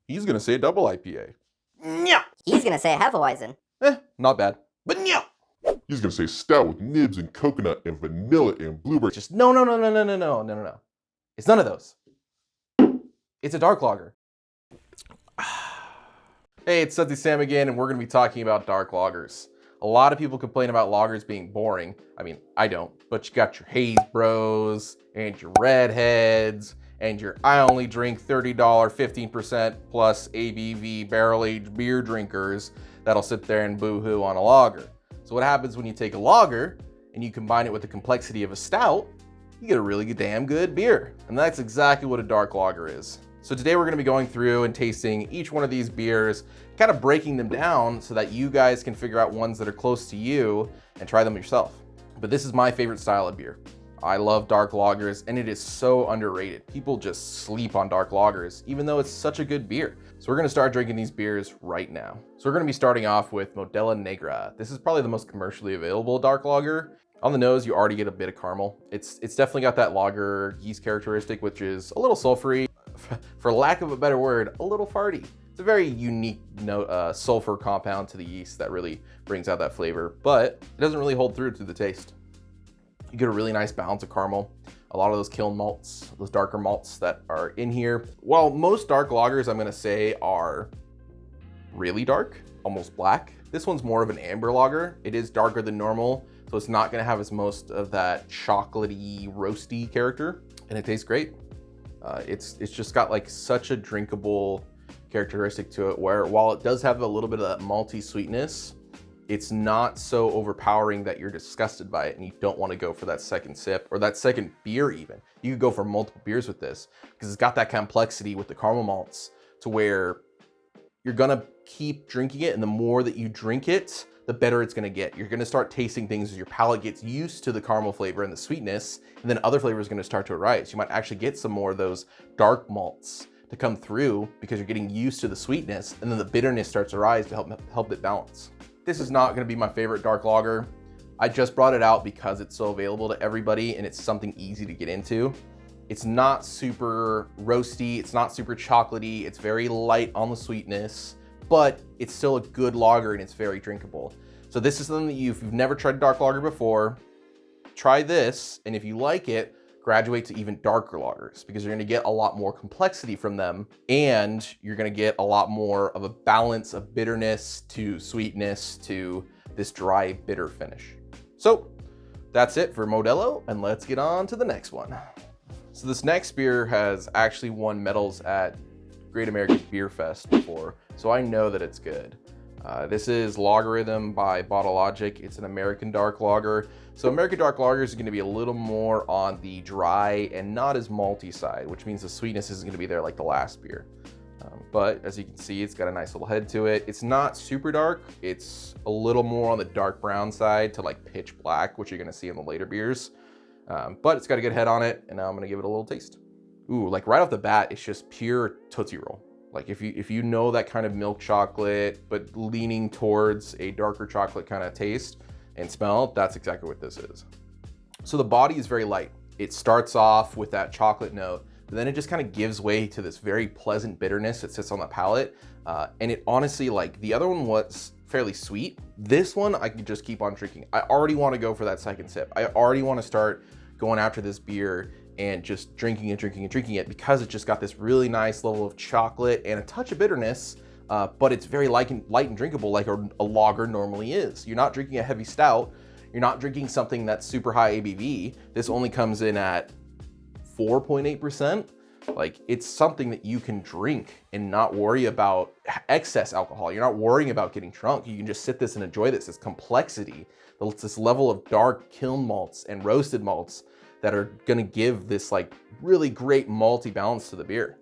He's gonna say a double IPA. No. He's gonna say a Hefeweizen. Not bad. But no. He's gonna say stout with nibs and coconut and vanilla and blueberry. Just no. It's none of those. It's a dark lager. Hey, it's Sudsy Sam again, and we're gonna be talking about dark lagers. A lot of people complain about lagers being boring. I mean, I don't, but you got your haze bros and your redheads and your I only drink $30, 15% plus ABV barrel-aged beer drinkers that'll sit there and boo-hoo on a lager. So what happens when you take a lager and you combine it with the complexity of a stout, you get a really damn good beer. And that's exactly what a dark lager is. So today we're gonna be going through and tasting each one of these beers, kind of breaking them down so that you guys can figure out ones that are close to you and try them yourself. But this is my favorite style of beer. I love dark lagers, and it is so underrated. People just sleep on dark lagers, even though it's such a good beer. So we're gonna start drinking these beers right now. So we're gonna be starting off with Modelo Negra. This is probably the most commercially available dark lager. On the nose, you already get a bit of caramel. It's definitely got that lager yeast characteristic, which is a little sulfury, for lack of a better word, a little farty. It's a very unique sulfur compound to the yeast that really brings out that flavor, but it doesn't really hold through to the taste. You get a really nice balance of caramel. A lot of those kiln malts, those darker malts that are in here. While most dark lagers, I'm gonna say, are really dark, almost black, this one's more of an amber lager. It is darker than normal, so it's not gonna have as most of that chocolatey, roasty character, and it tastes great. It's just got like such a drinkable characteristic to it, where while it does have a little bit of that malty sweetness, it's not so overpowering that you're disgusted by it and you don't want to go for that second sip or that second beer even. You could go for multiple beers with this because it's got that complexity with the caramel malts to where you're gonna keep drinking it, and the more that you drink it, the better it's gonna get. You're gonna start tasting things as your palate gets used to the caramel flavor and the sweetness, and then other flavors are gonna start to arise. You might actually get some more of those dark malts to come through because you're getting used to the sweetness, and then the bitterness starts to rise to help it balance. This is not gonna be my favorite dark lager. I just brought it out because it's so available to everybody and it's something easy to get into. It's not super roasty, it's not super chocolatey, it's very light on the sweetness, but it's still a good lager and it's very drinkable. So this is something that if you've never tried dark lager before, try this, and if you like it, graduate to even darker lagers because you're gonna get a lot more complexity from them, and you're gonna get a lot more of a balance of bitterness to sweetness to this dry, bitter finish. So that's it for Modelo, and let's get on to the next one. So this next beer has actually won medals at Great American Beer Fest before, so I know that it's good. This is Logarithm by Bottle Logic. It's an American dark lager. So American dark lagers is gonna be a little more on the dry and not as malty side, which means the sweetness isn't gonna be there like the last beer. But as you can see, it's got a nice little head to it. It's not super dark. It's a little more on the dark brown side to like pitch black, which you're gonna see in the later beers. But it's got a good head on it, and now I'm gonna give it a little taste. Ooh, like right off the bat, it's just pure Tootsie Roll. Like if you know that kind of milk chocolate, but leaning towards a darker chocolate kind of taste and smell, that's exactly what this is. So the body is very light. It starts off with that chocolate note, but then it just kind of gives way to this very pleasant bitterness that sits on the palate. And it honestly, like the other one was fairly sweet. This one, I could just keep on drinking. I already want to go for that second sip. I already want to start going after this beer and just drinking it because it just got this really nice level of chocolate and a touch of bitterness, but it's very light and drinkable like a lager normally is. You're not drinking a heavy stout. You're not drinking something that's super high ABV. This only comes in at 4.8%. Like, it's something that you can drink and not worry about excess alcohol. You're not worrying about getting drunk. You can just sit this and enjoy this complexity. It's this level of dark kiln malts and roasted malts that are gonna give this like really great malty balance to the beer.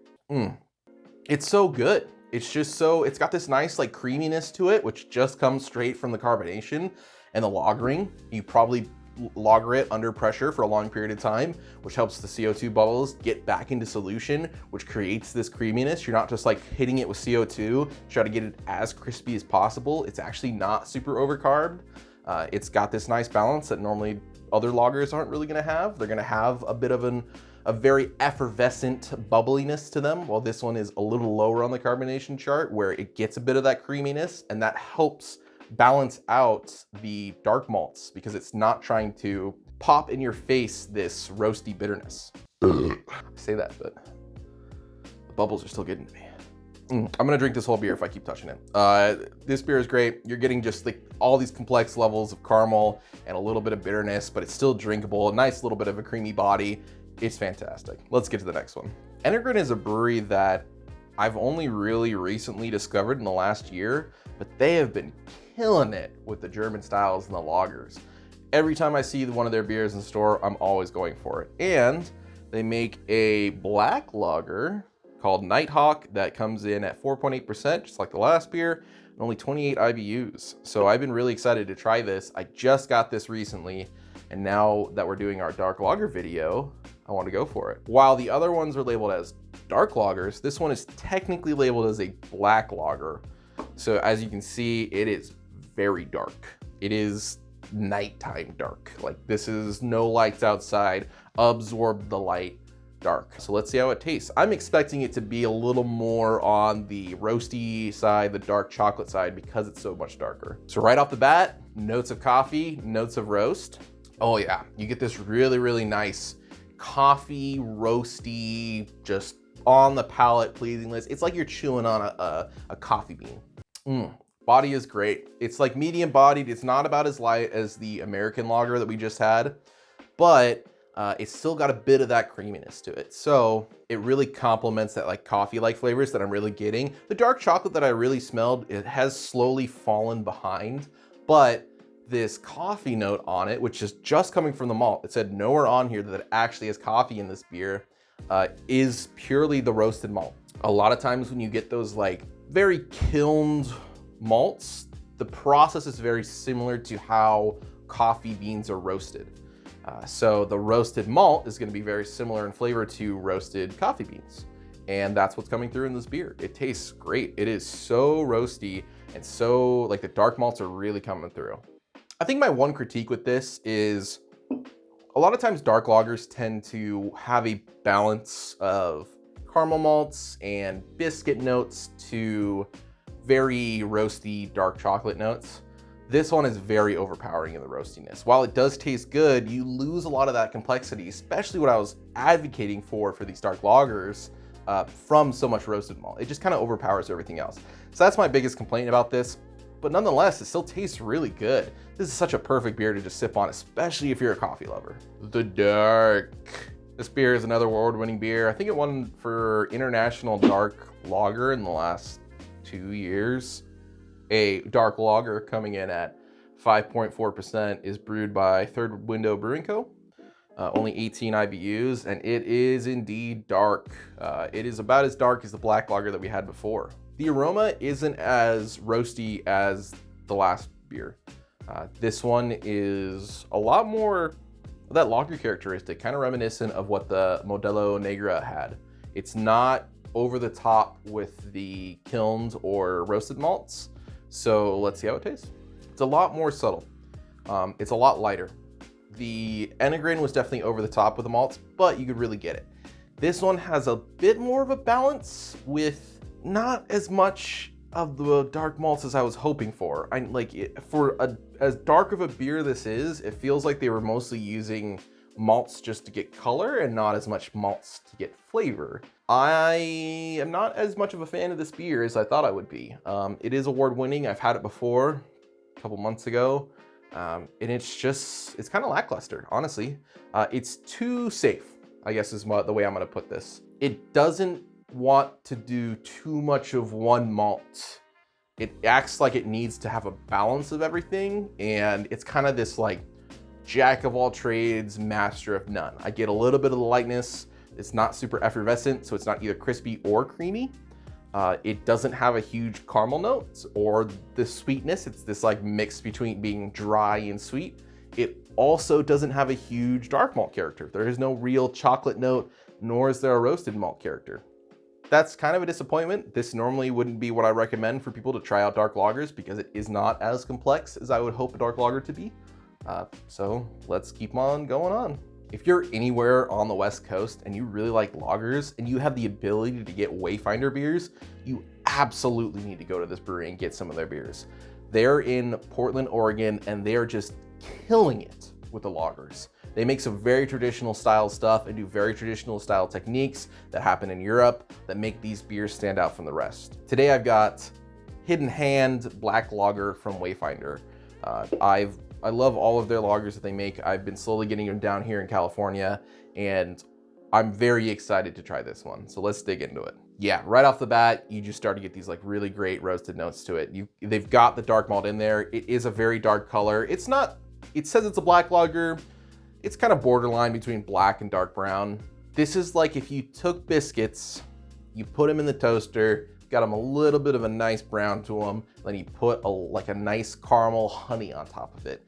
It's so good. It's just it's got this nice like creaminess to it, which just comes straight from the carbonation and the lagering. You probably lager it under pressure for a long period of time, which helps the CO2 bubbles get back into solution, which creates this creaminess. You're not just like hitting it with CO2, try to get it as crispy as possible. It's actually not super overcarbed. It's got this nice balance that normally other lagers aren't really gonna have. They're gonna have a bit of a very effervescent bubbliness to them, while this one is a little lower on the carbonation chart where it gets a bit of that creaminess, and that helps balance out the dark malts because it's not trying to pop in your face this roasty bitterness. I say that, but the bubbles are still getting to me. I'm gonna drink this whole beer if I keep touching it. This beer is great. You're getting just like all these complex levels of caramel and a little bit of bitterness, but it's still drinkable. A nice little bit of a creamy body. It's fantastic. Let's get to the next one. Enegren is a brewery that I've only really recently discovered in the last year, but they have been killing it with the German styles and the lagers. Every time I see one of their beers in the store, I'm always going for it. And they make a black lager called Nighthawk that comes in at 4.8%, just like the last beer, and only 28 IBUs. So I've been really excited to try this. I just got this recently, and now that we're doing our dark lager video, I want to go for it. While the other ones are labeled as dark lagers, this one is technically labeled as a black lager. So as you can see, it is very dark. It is nighttime dark. Like, this is no lights outside, absorb the light dark. So let's see how it tastes. I'm expecting it to be a little more on the roasty side, the dark chocolate side, because it's so much darker. So right off the bat, notes of coffee, notes of roast. Oh yeah, you get this really, really nice coffee, roasty, just on the palate pleasing list. It's like you're chewing on a coffee bean. Body is great. It's like medium bodied. It's not about as light as the American lager that we just had, but it's still got a bit of that creaminess to it. So it really complements that like coffee-like flavors that I'm really getting. The dark chocolate that I really smelled, it has slowly fallen behind, but this coffee note on it, which is just coming from the malt, it said nowhere on here that it actually has coffee in this beer, is purely the roasted malt. A lot of times when you get those like very kilned malts, the process is very similar to how coffee beans are roasted. So the roasted malt is going to be very similar in flavor to roasted coffee beans. And that's what's coming through in this beer. It tastes great. It is so roasty and so like the dark malts are really coming through. I think my one critique with this is a lot of times dark lagers tend to have a balance of caramel malts and biscuit notes to very roasty dark chocolate notes. This one is very overpowering in the roastiness. While it does taste good, you lose a lot of that complexity, especially what I was advocating for these dark lagers from so much roasted malt. It just kind of overpowers everything else. So that's my biggest complaint about this, but nonetheless, it still tastes really good. This is such a perfect beer to just sip on, especially if you're a coffee lover. The Dark. This beer is another award-winning beer. I think it won for International Dark Lager in the last 2 years. A dark lager coming in at 5.4% is brewed by Third Window Brewing Co. Only 18 IBUs, and it is indeed dark. It is about as dark as the black lager that we had before. The aroma isn't as roasty as the last beer. This one is a lot more of that lager characteristic, kind of reminiscent of what the Modelo Negra had. It's not over the top with the kilned or roasted malts. So let's see how it tastes. It's a lot more subtle. It's a lot lighter. The Enegren was definitely over the top with the malts, but you could really get it. This one has a bit more of a balance with not as much of the dark malts as I was hoping for. For as dark of a beer this is, it feels like they were mostly using malts just to get color and not as much malts to get flavor. I am not as much of a fan of this beer as I thought I would be. It is award-winning. I've had it before a couple months ago, and it's kind of lackluster, honestly. It's too safe, I guess is the way I'm gonna put this. It doesn't want to do too much of one malt. It acts like it needs to have a balance of everything, and it's kind of this like jack of all trades, master of none. I get a little bit of the lightness. It's not super effervescent, so it's not either crispy or creamy. It doesn't have a huge caramel note or the sweetness. It's this like mix between being dry and sweet. It also doesn't have a huge dark malt character. There is no real chocolate note, nor is there a roasted malt character. That's kind of a disappointment. This normally wouldn't be what I recommend for people to try out dark lagers because it is not as complex as I would hope a dark lager to be. So let's keep on going on. If you're anywhere on the West Coast and you really like lagers and you have the ability to get Wayfinder beers, you absolutely need to go to this brewery and get some of their beers. They're in Portland, Oregon, and they are just killing it with the lagers. They make some very traditional style stuff and do very traditional style techniques that happen in Europe that make these beers stand out from the rest. Today I've got Hidden Hand Black Lager from Wayfinder. I love all of their lagers that they make. I've been slowly getting them down here in California, and I'm very excited to try this one. So let's dig into it. Yeah, right off the bat, you just start to get these like really great roasted notes to it. They've got the dark malt in there. It is a very dark color. It says it's a black lager. It's kind of borderline between black and dark brown. This is like if you took biscuits, you put them in the toaster, got them a little bit of a nice brown to them, then you put like a nice caramel honey on top of it.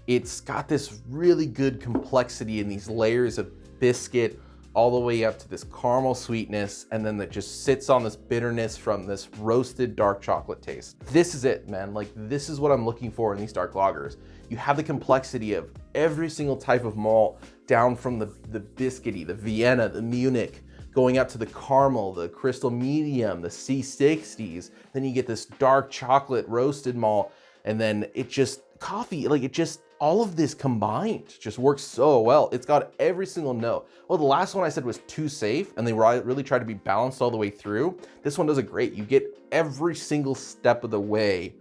It's got this really good complexity in these layers of biscuit all the way up to this caramel sweetness, and then that just sits on this bitterness from this roasted dark chocolate taste. This is it, man. Like, this is what I'm looking for in these dark lagers. You have the complexity of every single type of malt, down from the biscuity, the Vienna, the Munich, going out to the caramel, the crystal medium, the C60s. Then you get this dark chocolate roasted malt, and then it just, coffee, like it just, all of this combined just works so well. It's got every single note. Well, the last one I said was too safe, and they really tried to be balanced all the way through. This one does it great. You get every single step of the way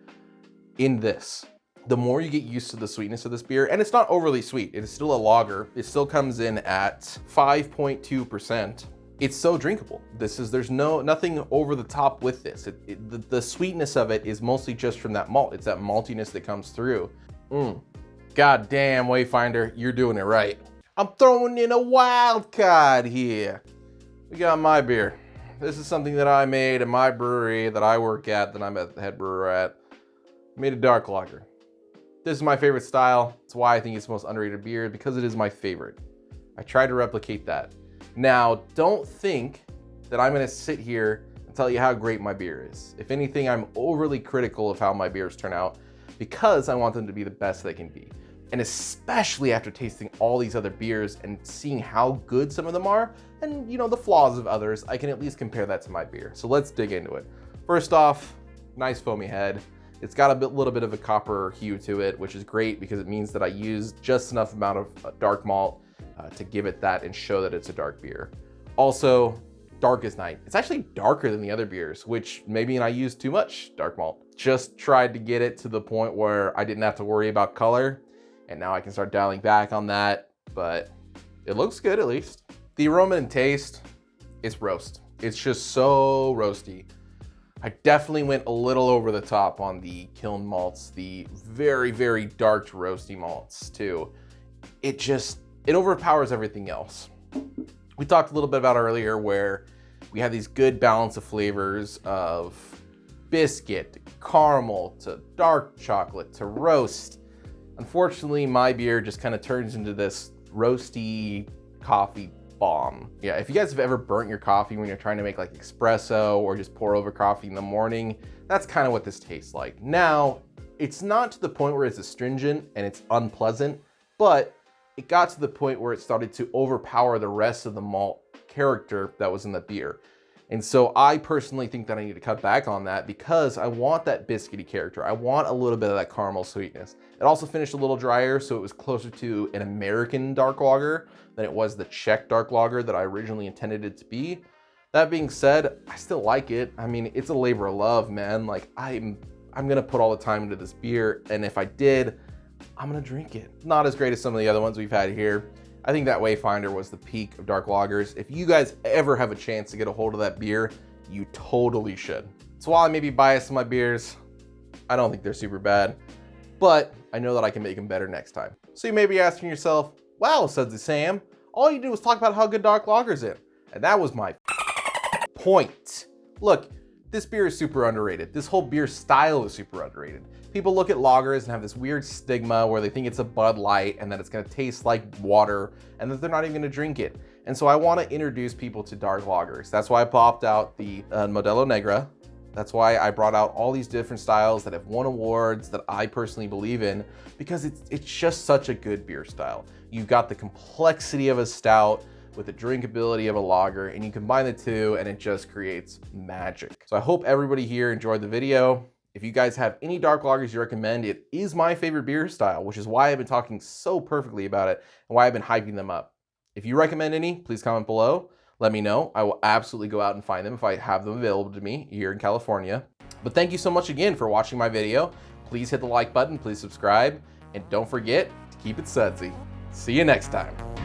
in this. The more you get used to the sweetness of this beer, and it's not overly sweet, it is still a lager. It still comes in at 5.2%. It's so drinkable. There's nothing over the top with this. The sweetness of it is mostly just from that malt. It's that maltiness that comes through. God damn, Wayfinder, you're doing it right. I'm throwing in a wild card here. We got my beer. This is something that I made at my brewery that I work at, that I'm at the head brewer at. I made a dark lager. This is my favorite style. It's why I think it's the most underrated beer, because it is my favorite. I try to replicate that. Now, don't think that I'm gonna sit here and tell you how great my beer is. If anything, I'm overly critical of how my beers turn out because I want them to be the best they can be. And especially after tasting all these other beers and seeing how good some of them are, and the flaws of others, I can at least compare that to my beer. So let's dig into it. First off, nice foamy head. It's got a little bit of a copper hue to it, which is great because it means that I used just enough amount of dark malt to give it that and show that it's a dark beer. Also, dark as night. It's actually darker than the other beers, which maybe I used too much dark malt. Just tried to get it to the point where I didn't have to worry about color, and now I can start dialing back on that, but it looks good at least. The aroma and taste is roast. It's just so roasty. I definitely went a little over the top on the kiln malts, the very, very dark roasty malts too. It overpowers everything else. We talked a little bit about earlier where we have these good balance of flavors of biscuit, to caramel, to dark chocolate, to roast. Unfortunately, my beer just kind of turns into this roasty coffee bomb. Yeah, if you guys have ever burnt your coffee when you're trying to make like espresso or just pour over coffee in the morning, that's kind of what this tastes like. Now, it's not to the point where it's astringent and it's unpleasant, but it got to the point where it started to overpower the rest of the malt character that was in the beer. And so I personally think that I need to cut back on that because I want that biscuity character. I want a little bit of that caramel sweetness. It also finished a little drier, so it was closer to an American dark lager than it was the Czech dark lager that I originally intended it to be. That being said, I still like it. I mean, it's a labor of love, man. Like, I'm gonna put all the time into this beer, and if I did, I'm gonna drink it. Not as great as some of the other ones we've had here. I think that Wayfinder was the peak of dark lagers. If you guys ever have a chance to get a hold of that beer, you totally should. So while I may be biased to my beers, I don't think they're super bad, but I know that I can make them better next time. So you may be asking yourself, wow, Sudsy Sam, all you did was talk about how good dark lager's in. And that was my point. Look, this beer is super underrated. This whole beer style is super underrated. People look at lagers and have this weird stigma where they think it's a Bud Light and that it's gonna taste like water and that they're not even gonna drink it. And so I wanna introduce people to dark lagers. That's why I popped out the Modelo Negra. That's why I brought out all these different styles that have won awards that I personally believe in, because it's just such a good beer style. You've got the complexity of a stout with the drinkability of a lager, and you combine the two and it just creates magic. So I hope everybody here enjoyed the video. If you guys have any dark lagers you recommend, it is my favorite beer style, which is why I've been talking so perfectly about it and why I've been hyping them up. If you recommend any, please comment below. Let me know. I will absolutely go out and find them if I have them available to me here in California. But thank you so much again for watching my video. Please hit the like button, please subscribe, and don't forget to keep it sudsy. See you next time.